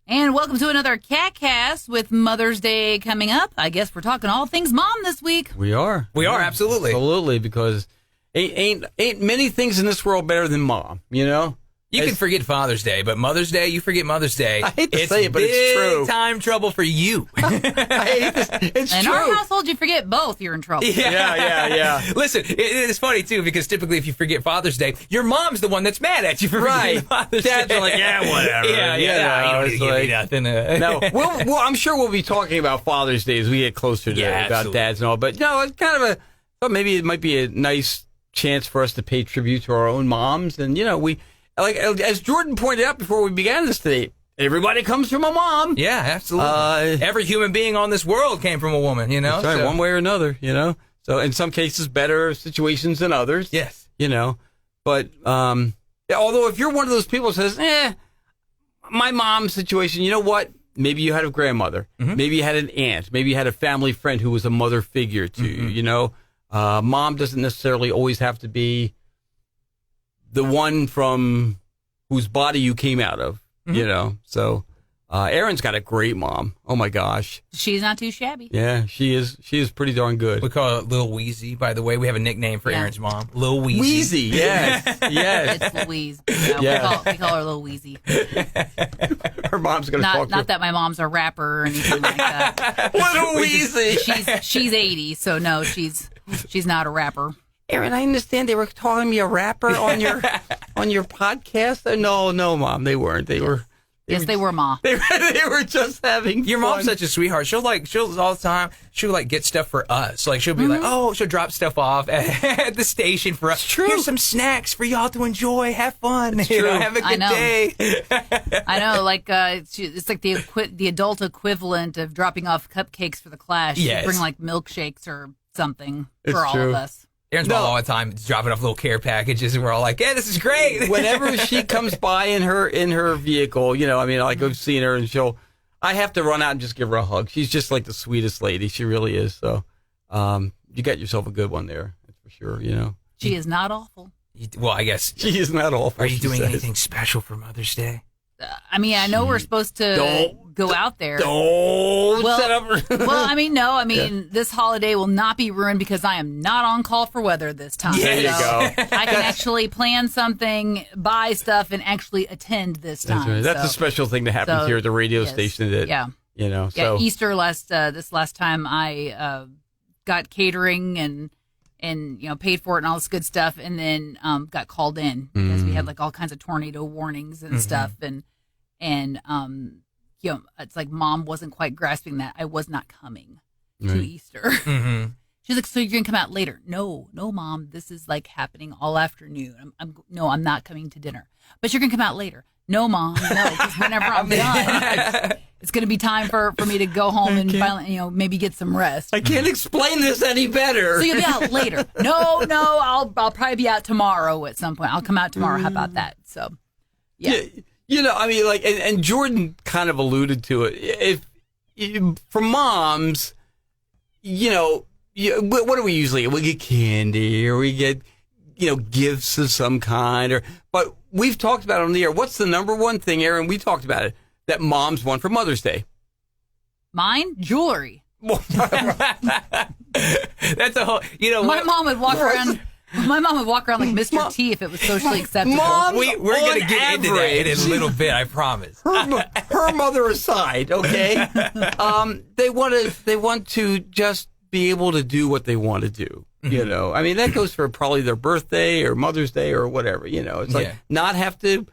And welcome to another KATcast with Mother's Day coming up. I guess we're talking all things mom this week. We are. Absolutely. Absolutely, because ain't many things in this world better than mom, you know? You can forget Father's Day, but Mother's Day, you forget Mother's Day. I hate to say it, but it's true. Big time trouble for you. I hate this. It's In true. our household, you forget both, you're in trouble. Yeah. Listen, it's funny, too, because typically if you forget Father's Day, your mom's the one that's mad at you for forgetting Father's Dad's Day. like, yeah, whatever. You don't need to give me nothing. No, well, I'm sure we'll be talking about Father's Day as we get closer to about absolutely. dads and all. But no, it's kind of thought maybe it might be a nice chance for us to pay tribute to our own moms. And, you know, like as Jordan pointed out before we began this today, everybody comes from a mom. Yeah, absolutely. Every human being on this world came from a woman, you know? That's right, one way or another, you know? So in some cases, better situations than others. Yes. You know? But although if you're one of those people who says, my mom's situation, you know what? Maybe you had a grandmother. Mm-hmm. Maybe you had an aunt. Maybe you had a family friend who was a mother figure to you, you know? Mom doesn't necessarily always have to be the one from whose body you came out of, you know? So, Erin's got a great mom. Oh my gosh. She's not too shabby. Yeah, she is pretty darn good. We call her Lil Wheezy, by the way. We have a nickname for Erin's mom. Lil Wheezy. Wheezy, yes. Yes. It's Louise. We call her Little Wheezy. Her mom's going to talk to her. Not that my mom's a rapper or anything like that. Little Wheezy. She's 80, so no, she's not a rapper. Erin, I understand they were calling me a rapper on your podcast. No, Mom, they weren't. They were. They were, Ma. They were just having Your fun. mom's such a sweetheart. She'll all the time. She'll like get stuff for us. Like she'll be like, she'll drop stuff off at the station for us. It's true. Here's some snacks for y'all to enjoy. Have fun. It's You know, true. have a good day. I know, like it's like the adult equivalent of dropping off cupcakes for the class. Yes. She'd bring like milkshakes or something It's for all true. of us. Erin's mom all the time dropping off little care packages, and we're all like, "Yeah, this is great." Whenever she comes by in her vehicle, you know, I mean, like I've seen her, and I have to run out and just give her a hug. She's just like the sweetest lady. She really is. So, you got yourself a good one there, that's for sure. You know, She is not awful. Well, I guess. she is not awful. Are you she doing says. anything special for Mother's Day? I mean, I know we're supposed to go out there. Don't set up. Well, I mean, no. I mean, this holiday will not be ruined because I am not on call for weather this time. There you So go. I can actually plan something, buy stuff, and actually attend this time. That's right. That's a special thing that happens here at the radio station. That you know. So Easter this last time I got catering and you know paid for it and all this good stuff, and then got called in because we had like all kinds of tornado warnings and stuff, and you know it's like Mom wasn't quite grasping that I was not coming to Easter. Mm-hmm. She's like, so you're gonna come out later? No, Mom, this is like happening all afternoon. I'm not coming to dinner, but you're gonna come out later. No, Mom, no, because whenever I'm done, it's going to be time for me to go home and finally, you know, maybe get some rest. I can't explain this any better. So you'll be out later. No, I'll probably be out tomorrow at some point. I'll come out tomorrow. How about that? So, yeah. You know, I mean, like, and Jordan kind of alluded to it. For moms, you know, what do we usually get? We get candy or we get, you know, gifts of some kind. But we've talked about it on the air. What's the number one thing, Erin? We talked about it, that moms want for Mother's Day. Mine? Jewelry. That's a whole, you know. My mom would walk around. My mom would walk around like Mr. T if it was socially acceptable. Moms, we're going to on get into that in average, a little bit, I promise. Her mother aside, okay? They want to just be able to do what they want to do. You know, I mean, that goes for probably their birthday or Mother's Day or whatever, you know. It's like not have to,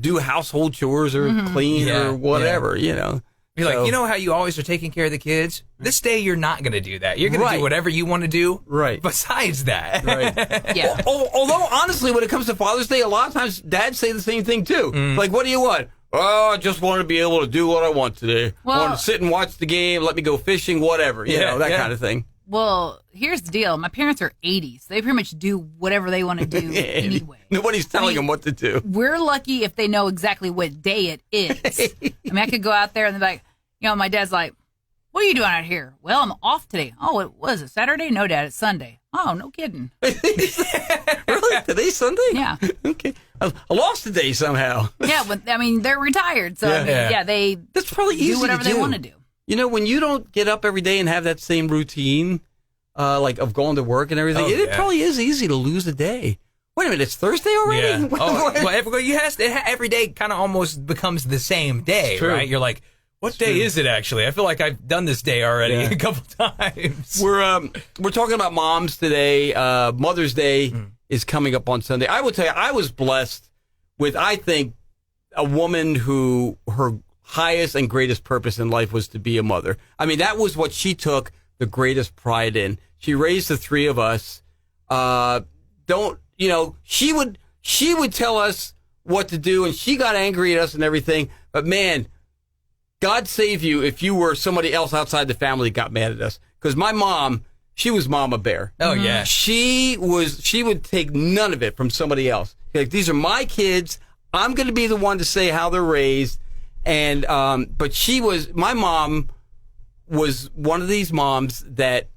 do household chores or clean or whatever, you know. You're like, you know how you always are taking care of the kids? This day, you're not going to do that. You're going to do whatever you want to do besides that. Right. Yeah. Although, honestly, when it comes to Father's Day, a lot of times dads say the same thing, too. Like, what do you want? Oh, I just want to be able to do what I want today. I want to sit and watch the game, let me go fishing, whatever, you know, that kind of thing. Well, here's the deal. My parents are 80, so they pretty much do whatever they want to do anyway. Nobody's telling them what to do. We're lucky if they know exactly what day it is. I mean, I could go out there and they're like, you know, my dad's like, What are you doing out here? Well, I'm off today. Oh, it was a Saturday? No, Dad, it's Sunday. Oh, no kidding. Really? Today's Sunday? Yeah. Okay. I lost today somehow. Yeah, but, I mean, they're retired, so they That's probably easy do whatever to do. they want to do. You know, when you don't get up every day and have that same routine, like of going to work and everything, it probably is easy to lose a day. Wait a minute, it's Thursday already? Yeah. Every day kind of almost becomes the same day, right? You're like, what day is it actually? I feel like I've done this day already a couple times. We're talking about moms today. Mother's Day is coming up on Sunday. I will tell you, I was blessed with, I think, a woman who her highest and greatest purpose in life was to be a mother. I mean, that was what she took the greatest pride in. She raised the three of us. She would tell us what to do, and she got angry at us and everything. But man, God save you if you were somebody else outside the family that got mad at us. Because my mom, she was Mama Bear. Oh yeah, she would take none of it from somebody else. Like, these are my kids. I'm going to be the one to say how they're raised. And but my mom was one of these moms that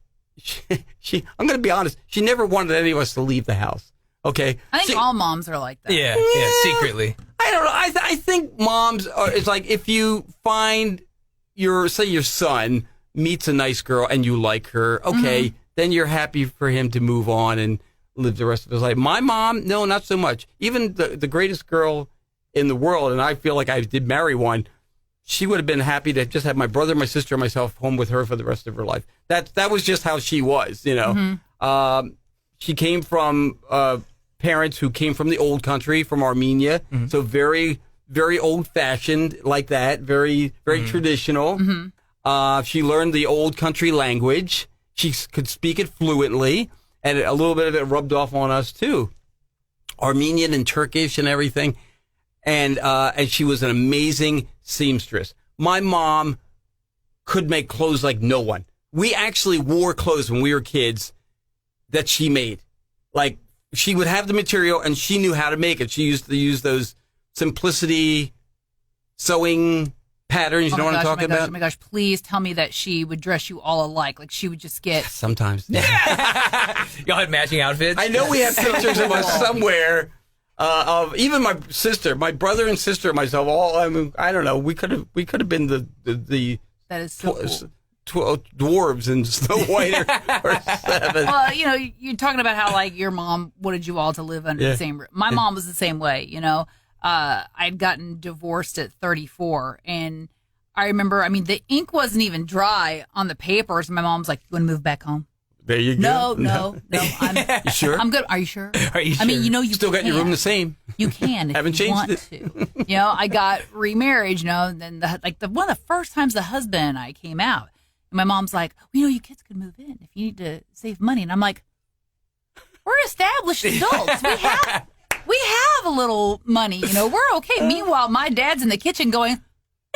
I'm going to be honest, she never wanted any of us to leave the house. Okay, I think all moms are like that. Yeah, secretly. I don't know. I think moms are. It's like if you find your son meets a nice girl and you like her, okay, then you're happy for him to move on and live the rest of his life. My mom, no, not so much. Even the greatest girl in the world, and I feel like I did marry one, she would have been happy to just have my brother, my sister, and myself home with her for the rest of her life. That was just how she was, you know. She came from parents who came from the old country, from Armenia, so very, very old-fashioned like that, very, very traditional. She learned the old country language. She could speak it fluently, and a little bit of it rubbed off on us, too. Armenian and Turkish and everything. And she was an amazing seamstress. My mom could make clothes like no one. We actually wore clothes when we were kids that she made. Like, she would have the material and she knew how to make it. She used to use those simplicity sewing patterns. You know what I'm talking about? Oh my gosh, please tell me that she would dress you all alike. Like, she would just get... Sometimes. Y'all had matching outfits? I know we have pictures of us somewhere. Of even my sister, my brother and sister, and myself, all, I mean, I don't know. We could have been the that is so cool. Dwarves in Snow White or Seven. Well, you know, you're talking about how, like, your mom wanted you all to live under the same roof. My mom was the same way, you know. I'd gotten divorced at 34, and I remember, I mean, the ink wasn't even dry on the papers. My mom's like, "You want to move back home?" There you go. No. You sure? I'm good. Are you sure? Are you sure? I mean, you know, you still got your room the same. You can if Haven't you changed want it. to. You know, I got remarried. You know, and then one of the first times the husband and I came out, and my mom's like, "Well, you know, you kids could move in if you need to save money." And I'm like, "We're established adults. We have a little money. You know, we're okay." Meanwhile, my dad's in the kitchen going,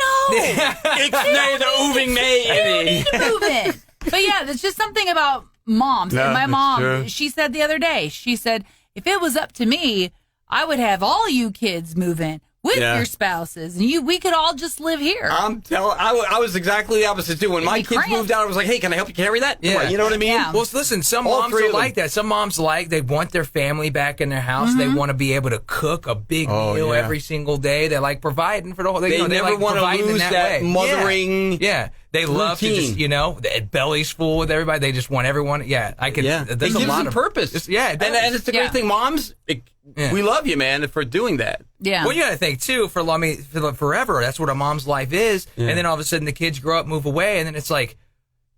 "No, It's not moving me. they don't need to move in." But yeah, there's just something about moms. No, and my that's mom, true. she said the other day, she said, if it was up to me, I would have all you kids move in with your spouses, and we could all just live here. I'm telling. I was exactly the opposite too. When my It'd be kids cramped. moved out, I was like, "Hey, can I help you carry that?" Yeah. You know what I mean? Yeah. Well, listen, some All moms three are of them. like that. Some moms they want their family back in their house. They want to be able to cook a big meal every single day. They like providing for the whole. They never like want to providing in lose that way. mothering. Yeah. They love to routine. just, you know, the belly's full with everybody. They just want everyone. Yeah, I could. Yeah, There's it gives a lot them of purpose. It does. And it's a great thing, moms. We love you, man, for doing that. Yeah. Well, you got to think too. For forever, that's what a mom's life is. Yeah. And then all of a sudden, the kids grow up, move away, and then it's like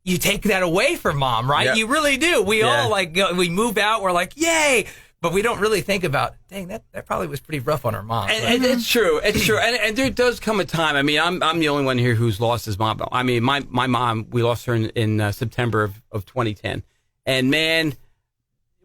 you take that away from mom, right? Yeah. You really do. We all we move out. We're like, yay. But we don't really think about, dang, that probably was pretty rough on our mom. And it's true. It's true. And there does come a time. I mean, I'm the only one here who's lost his mom. I mean, my mom, we lost her in September of 2010. And man,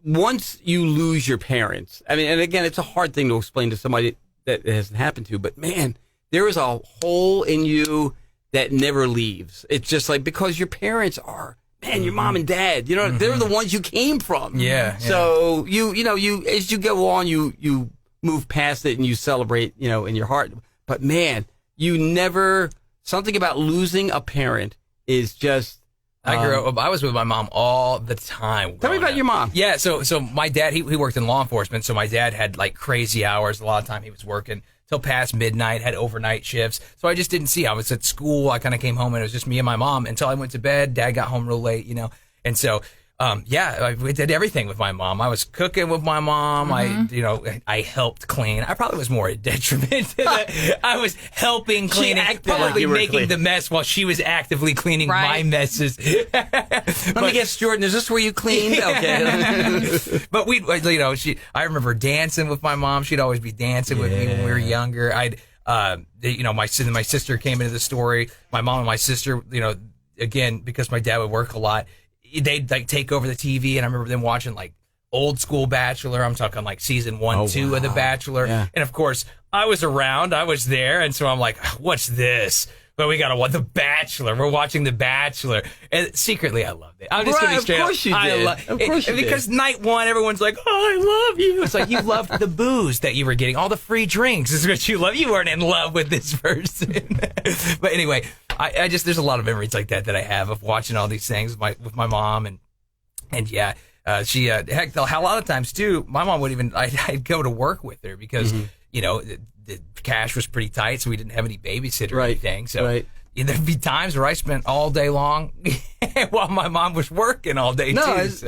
once you lose your parents, I mean, and again, it's a hard thing to explain to somebody that it hasn't happened to, but man, there is a hole in you that never leaves. It's just like, because your parents are, man, your mom and dad, you know, they're the ones you came from. Yeah. So you as you go on, you move past it and you celebrate, you know, in your heart. But man, something about losing a parent is just. I grew up. I was with my mom all the time. Tell me about your mom. Yeah, so my dad, he worked in law enforcement, so my dad had like crazy hours. A lot of time he was working till past midnight, had overnight shifts. So I just didn't see. I was at school. I kind of came home and it was just me and my mom until I went to bed. Dad got home real late, and so. We did everything with my mom. I was cooking with my mom. I helped clean. I probably was more a detriment. I was helping cleaning, probably making the mess while she was actively cleaning my messes. Let me guess, Jordan, is this where you cleaned? Okay. But I remember dancing with my mom. She'd always be dancing with me when we were younger. My sister came into the story. My mom and my sister, again, because my dad would work a lot, they'd like take over the TV, and I remember them watching like old school Bachelor. I'm talking like season 1, 2 of The Bachelor. Yeah. And of course, I was around, I was there, and so I'm like, what's this? But we gotta watch The Bachelor. We're watching The Bachelor, and secretly, I loved it. I'm just gonna be straight up. Of course you did. Because night one, everyone's like, "Oh, I love you." It's like you loved the booze that you were getting, all the free drinks is what you love. You weren't in love with this person. But anyway, I just there's a lot of memories like that I have of watching all these things with my mom, and she heck, a lot of times too. My mom would even I'd go to work with her because the cash was pretty tight, so we didn't have any babysitter or anything. So there'd be times where I spent all day long while my mom was working all day too. It's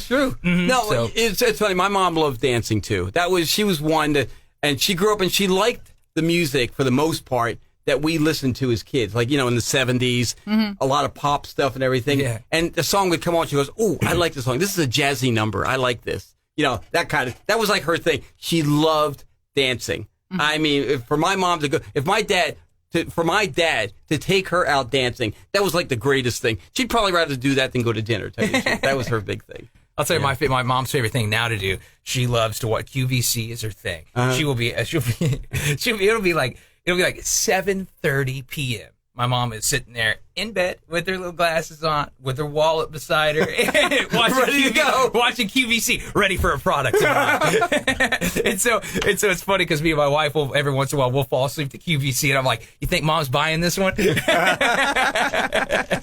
true. Mm-hmm. No, it's funny. My mom loved dancing too. She was one and she grew up and she liked the music for the most part that we listened to as kids, like, in the 70s, a lot of pop stuff and everything. Yeah. And the song would come on, she goes, "Oh, I like this song. This is a jazzy number. I like this." That was like her thing. She loved dancing. Mm-hmm. I mean, for my mom to go, for my dad to take her out dancing, that was like the greatest thing. She'd probably rather do that than go to dinner. Tell you the truth. That was her big thing. I'll tell you my mom's favorite thing now to do. She loves to watch QVC is her thing. It'll be like 7:30 p.m. My mom is sitting there in bed with her little glasses on, with her wallet beside her, watching QVC, ready for a product. and so it's funny because me and my wife will every once in a while we'll fall asleep to QVC, and I'm like, "You think Mom's buying this one?"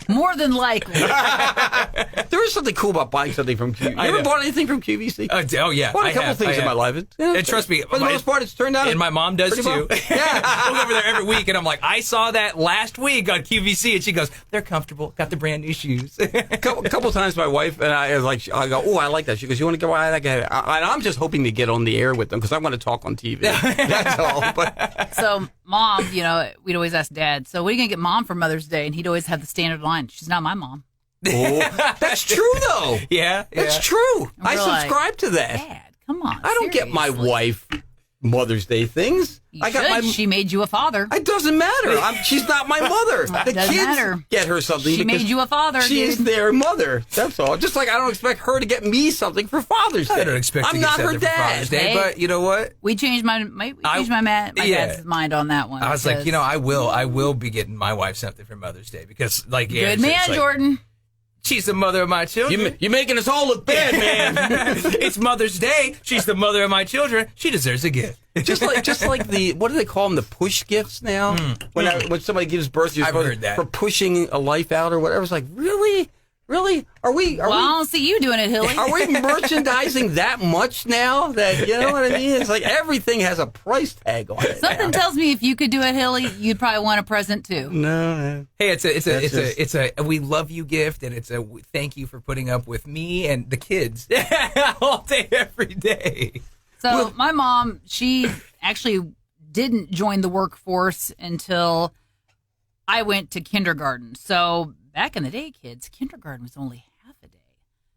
More than likely. There is something cool about buying something from QVC. You ever bought anything from QVC? Oh yeah, bought a couple things in my life. And trust me, for the most part, it's turned out. And my mom does too. Well. Yeah, we'll go over there every week, and I'm like, "I saw that last week on QVC," and she goes, "They're comfortable, got the brand new shoes." A couple times my wife and I go, "Oh, I like that." She goes, "You want to go?" And I'm just hoping to get on the air with them because I want to talk on TV. That's all. But so Mom, we'd always ask Dad, "So what are you going to get Mom for Mother's Day?" And he'd always have the standard line, "She's not my mom." Oh, that's true though. Yeah, that's true. I subscribe to that. Dad, come on. I don't get my wife Mother's Day things. She made you a father. It doesn't matter. She's not my mother. The kids matter. Get her something. She made you a father. She's their mother. That's all. Just like I don't expect her to get me something for Father's Day. I don't expect I'm to not get her dad. For Father's Day, but you know what? We changed my dad's mind on that one. I was like, I will be getting my wife something for Mother's Day because, like, good man, Jordan. She's the mother of my children. You're making us all look bad, man. It's Mother's Day. She's the mother of my children. She deserves a gift. Just like the, what do they call them? The push gifts now? When somebody gives birth, you're I've heard that. For pushing a life out or whatever. It's like, really? Really? I don't see you doing it, Hilly. Are we merchandising that much now? That, you know what I mean? It's like everything has a price tag on it. Something tells me if you could do it, Hilly, you'd probably want a present too. No. Hey, it's a we love you gift, and it's a thank you for putting up with me and the kids all day, every day. So my mom, she actually didn't join the workforce until I went to kindergarten. So back in the day, kids, kindergarten was only half a day.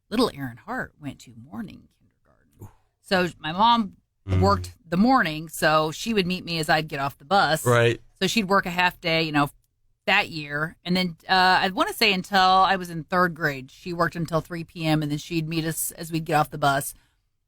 Little Aaron Hart went to morning kindergarten. So my mom worked the morning, so she would meet me as I'd get off the bus. Right. So she'd work a half day, that year. And then I want to say until I was in third grade, she worked until 3 p.m., and then she'd meet us as we'd get off the bus.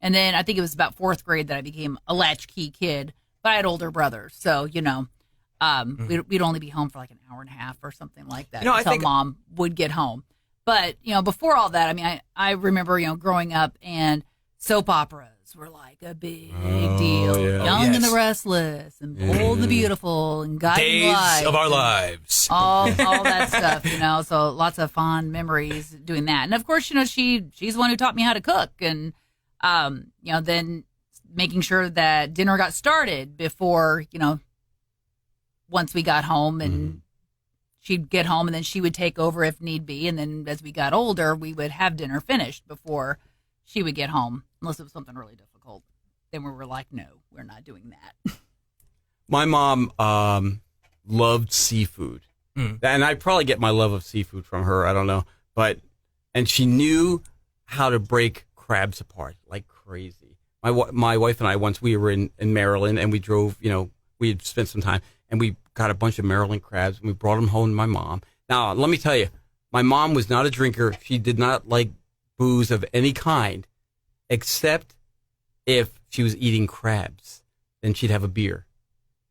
And then I think it was about fourth grade that I became a latchkey kid, but I had older brothers. So, we'd only be home for like an hour and a half or something like that until Mom would get home. But, before all that, I mean, I remember, growing up and soap operas those were like a big deal. yeah. Young and the Restless, and Bold and the Beautiful, and Guiding Days Light, of Our Lives. all that stuff, So lots of fond memories doing that. And of course, she's the one who taught me how to cook, and then making sure that dinner got started before once we got home, and she'd get home, and then she would take over if need be. And then as we got older, we would have dinner finished before she would get home, unless it was something really difficult. Then we were like, no, we're not doing that. My mom loved seafood. And I probably get my love of seafood from her. I don't know. And she knew how to break crabs apart like crazy. My wife and I, once we were in Maryland, and we drove, we had spent some time, and we got a bunch of Maryland crabs, and we brought them home to my mom. Now, let me tell you, my mom was not a drinker. She did not like booze of any kind, except if she was eating crabs. Then she'd have a beer.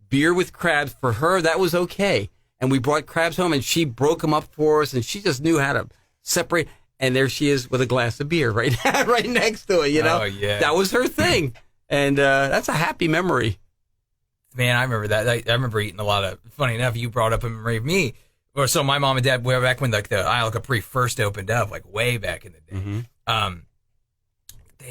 Beer with crabs, for her, that was okay. And we brought crabs home, and she broke them up for us, and she just knew how to separate. And there she is with a glass of beer right next to it, Oh, yeah. That was her thing. And that's a happy memory. Man, I remember that. I remember eating a lot of. Funny enough, you brought up a memory of me. Or so my mom and dad, way back when the Isle Capri first opened up, like way back in the day.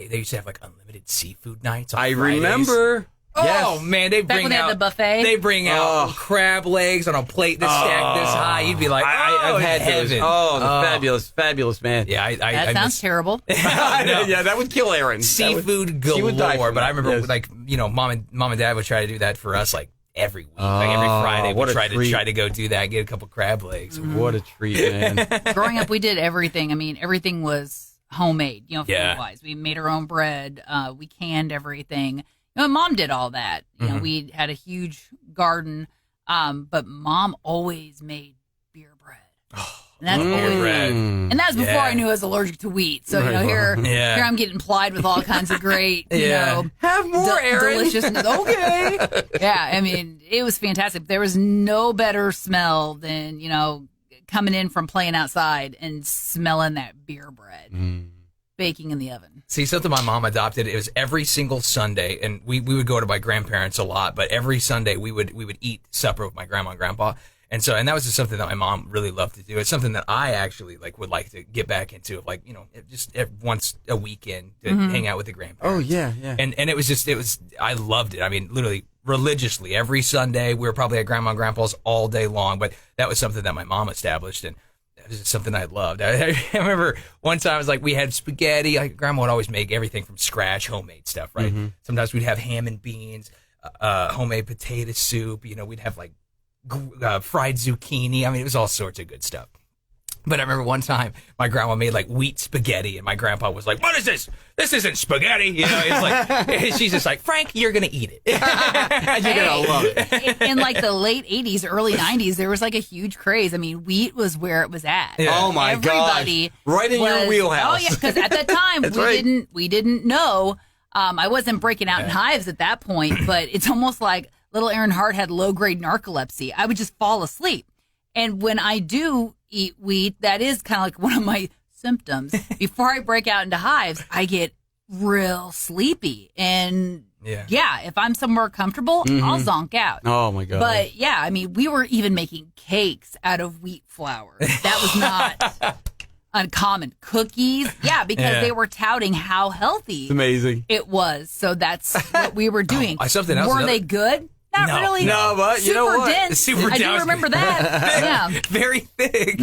They used to have like unlimited seafood nights on Fridays. Remember. Oh Yes. man, they Back bring when they out had the buffet? They bring out crab legs on a plate that's stacked this high. You'd be like, I've had heaven. those. Fabulous, man. Yeah, That sounds terrible. Yeah, that would kill Aaron. Seafood she would die galore. from But that. I remember, Yes. mom and dad would try to do that for us like every week, like every Friday. what We a treat. try to go do that, get a couple crab legs. What a treat, man. Growing up, we did everything. I mean, everything was homemade, Yeah. food-wise. We made our own bread. We canned everything. Mom did all that. We had a huge garden, but Mom always made beer bread. And that's always bread. And that's before I knew I was allergic to wheat. So here I'm getting plied with all kinds of great, Have more, Aaron. deliciousness. Okay, yeah. I mean, it was fantastic. There was no better smell than coming in from playing outside and smelling that beer bread baking in the oven. See, something my mom adopted, it was every single Sunday, and we would go to my grandparents a lot, but every Sunday we would eat supper with my grandma and grandpa. And that was just something that my mom really loved to do. It's something that I actually would like to get back into, just once a weekend to hang out with the grandparents. Oh, yeah. And it was I loved it. I mean, literally religiously every Sunday. We were probably at grandma and grandpa's all day long, but that was something that my mom established, and it was just something I loved. I remember one time it was like we had spaghetti. Grandma would always make everything from scratch, homemade stuff, right? Sometimes we'd have ham and beans, homemade potato soup. We'd have fried zucchini. I mean, it was all sorts of good stuff. But I remember one time my grandma made wheat spaghetti, and my grandpa was like, "What is this? This isn't spaghetti." It's she's just like, "Frank, you're gonna eat it. You're gonna love it." In the late 80s, early 90s, there was a huge craze. I mean, wheat was where it was at. Yeah. Oh my Everybody gosh. Right in your wheelhouse. Oh yeah, because at that time we didn't know. I wasn't breaking out in hives at that point, but it's almost like little Aaron Hart had low-grade narcolepsy. I would just fall asleep. And when I do eat wheat, that is kind of one of my symptoms. Before I break out into hives, I get real sleepy. And if I'm somewhere comfortable, I'll zonk out. Oh, my God. But I mean, we were even making cakes out of wheat flour. That was not uncommon. Cookies, because they were touting how healthy It's amazing. it was. So that's what we were doing. Something else. Were they good? Not No. really. No, but you know Super what? dense. Super I do dense. remember that. Yeah. Very thick.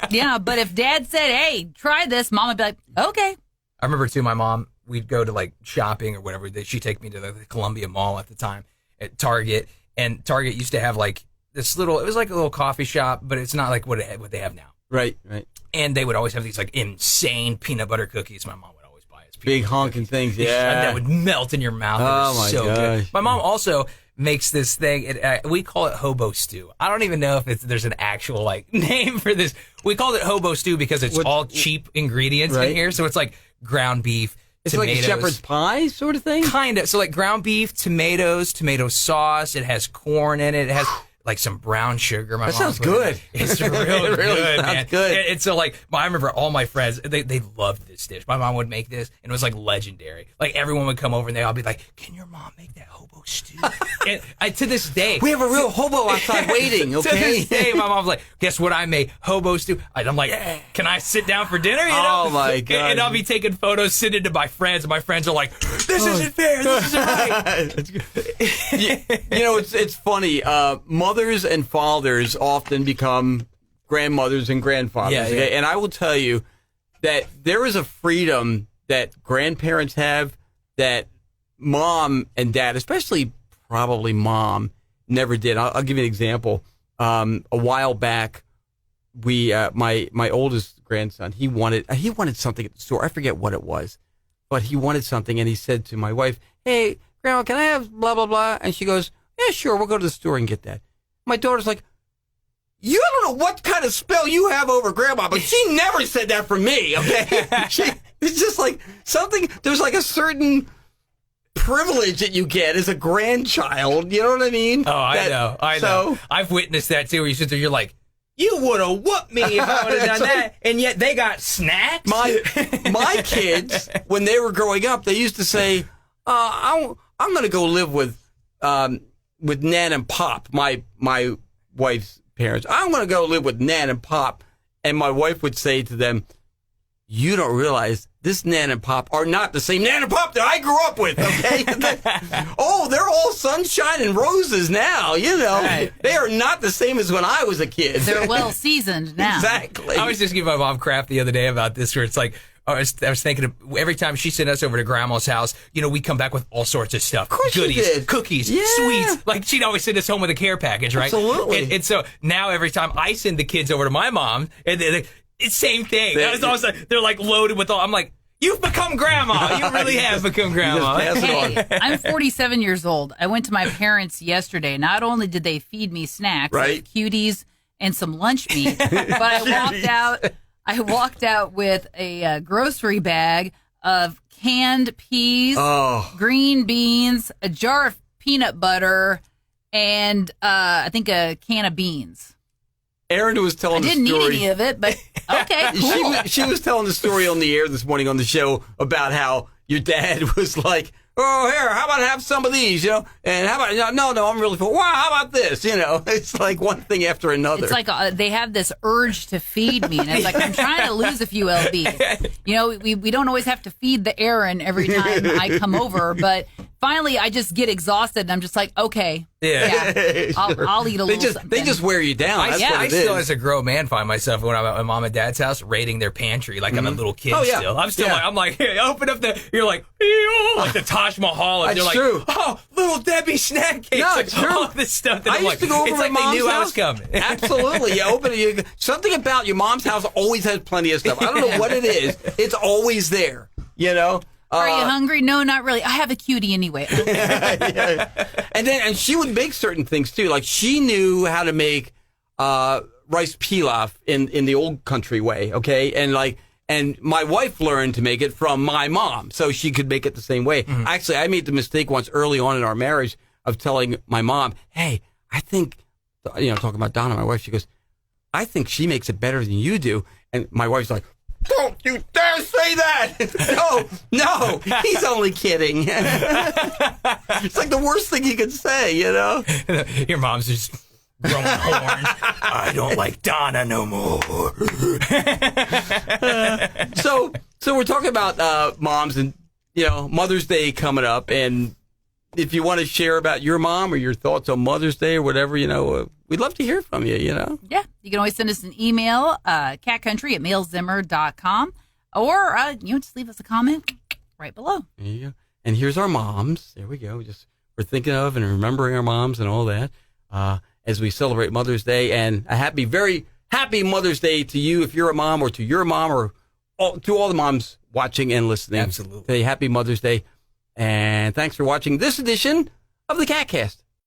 Yeah, but if Dad said, "Hey, try this," Mom would be like, "Okay." I remember too, my mom, we'd go to shopping or whatever. She'd take me to the Columbia Mall at the time at Target. And Target used to have this little, it was like a little coffee shop, but it's not like what they have now. Right. And they would always have these insane peanut butter cookies. My mom would always buy us. Big honking things, yeah. That would melt in your mouth. Oh, It was my so good. gosh. My mom also makes this thing. We call it hobo stew. I don't even know if there's an actual name for this. We called it hobo stew because it's all cheap ingredients in here. So it's ground beef, It's tomatoes. like a shepherd's pie sort of thing? Kind of. So ground beef, tomatoes, tomato sauce. It has corn in it. It has like some brown sugar. My That sounds mom put good. It's real It really good, sounds man. good. And so like, I remember all my friends, they loved this dish. My mom would make this, and it was like legendary. Like everyone would come over, and they all be like, "Can your mom make that hobo stew?" And to this day, We have a real hobo outside waiting, okay? to this day, my mom's like, "Guess what I made? Hobo stew." I'm like, "Can I sit down for dinner?" You know? Oh, my God. And I'll be taking photos, sending to my friends, and my friends are like, "This isn't fair. This isn't right." You know, it's funny. Mothers and fathers often become grandmothers and grandfathers. Yeah, yeah. Okay? And I will tell you that there is a freedom that grandparents have that mom and dad, especially probably mom, never did. I'll give you an example. A while back, we my oldest grandson, he wanted something at the store. I forget what it was, but he wanted something, and he said to my wife, "Hey, Grandma, can I have blah blah blah?" And she goes, "Yeah, sure. We'll go to the store and get that." My daughter's like, "You don't know what kind of spell you have over Grandma, but she never said that for me." Okay, it's just like something. There's like a certain privilege that you get as a grandchild. You know what I mean? Oh, I know. I've witnessed that too. Where you sit there, you're like, "You would have whooped me if I would have done that," and yet they got snacks. My kids, when they were growing up, they used to say, "I'm going to go live with Nan and Pop, my wife's parents. I'm going to go live with Nan and Pop." And my wife would say to them, "You don't realize this Nan and Pop are not the same Nan and Pop that I grew up with, okay?" Oh, they're all sunshine and roses now, you know. Right. They are not the same as when I was a kid. They're well seasoned now. Exactly. I was just giving my mom crap the other day about this, where it's like, I was thinking of every time she sent us over to Grandma's house, you know, we come back with all sorts of stuff. Of course Goodies, you did. cookies, Yeah. sweets. Like, she'd always send us home with a care package, right? Absolutely. And so now every time I send the kids over to my mom, and it's same thing. That was always like, they're like loaded with all. I'm like, "You've become Grandma. You really have become Grandma." Just pass it on. Hey, I'm 47 years old. I went to my parents yesterday. Not only did they feed me snacks, Right. like cuties and some lunch meat, but I walked out with a grocery bag of canned peas, green beans, a jar of peanut butter, and I think a can of beans. Erin was I telling the didn't story. need any of it, but okay, cool. She was telling the story on the air this morning on the show about how your dad was like, "Oh, here, how about I have some of these, you know? And how about, no, I'm really full. Wow, how about this? You know, it's like one thing after another. It's like they have this urge to feed me, and it's like, I'm trying to lose a few lbs. You know, we don't always have to feed the Aaron every time I come over, but finally I just get exhausted, and I'm just like, okay, Yeah. I'll eat a little something. They just wear you down. That's what I it still, is. as a grown man, find myself when I'm at my mom and dad's house raiding their pantry like I'm a little kid. Oh, yeah. Still, I'm still Yeah. like, I'm like, "Hey, open up the." You're like, "Ew," like the Taj Mahal, and That's they're like, true. "Oh, little Debbie snack cakes." No, like, it's true. all this stuff. That I I'm used like, to go over it's to like my they mom's knew I house. was coming. Absolutely. You open it. Something about your mom's house always has plenty of stuff. I don't know what it is. It's always there, you know? Are you hungry? No, not really. I have a cutie anyway. And she would make certain things too. Like she knew how to make rice pilaf in the old country way, okay? And my wife learned to make it from my mom, so she could make it the same way. Mm-hmm. Actually, I made the mistake once early on in our marriage of telling my mom, "Hey, I think," you know, talking about Donna, my wife, she goes, "I think she makes it better than you do." And my wife's like, "Don't you dare say that!" No, he's only kidding. It's like the worst thing you could say, you know? Your mom's just growing horns. "I don't like Donna no more." So we're talking about moms and, you know, Mother's Day coming up. And if you want to share about your mom or your thoughts on Mother's Day or whatever, you know, we'd love to hear from you, you know? Yeah, you can always send us an email, catcountry@mailzimmer.com, or just leave us a comment right below. There you go. And here's our moms. There we go. We're thinking of and remembering our moms and all that as we celebrate Mother's Day. And a very happy Mother's Day to you if you're a mom, or to your mom, or to all the moms watching and listening. Absolutely. Say happy Mother's Day. And thanks for watching this edition of the KATcast.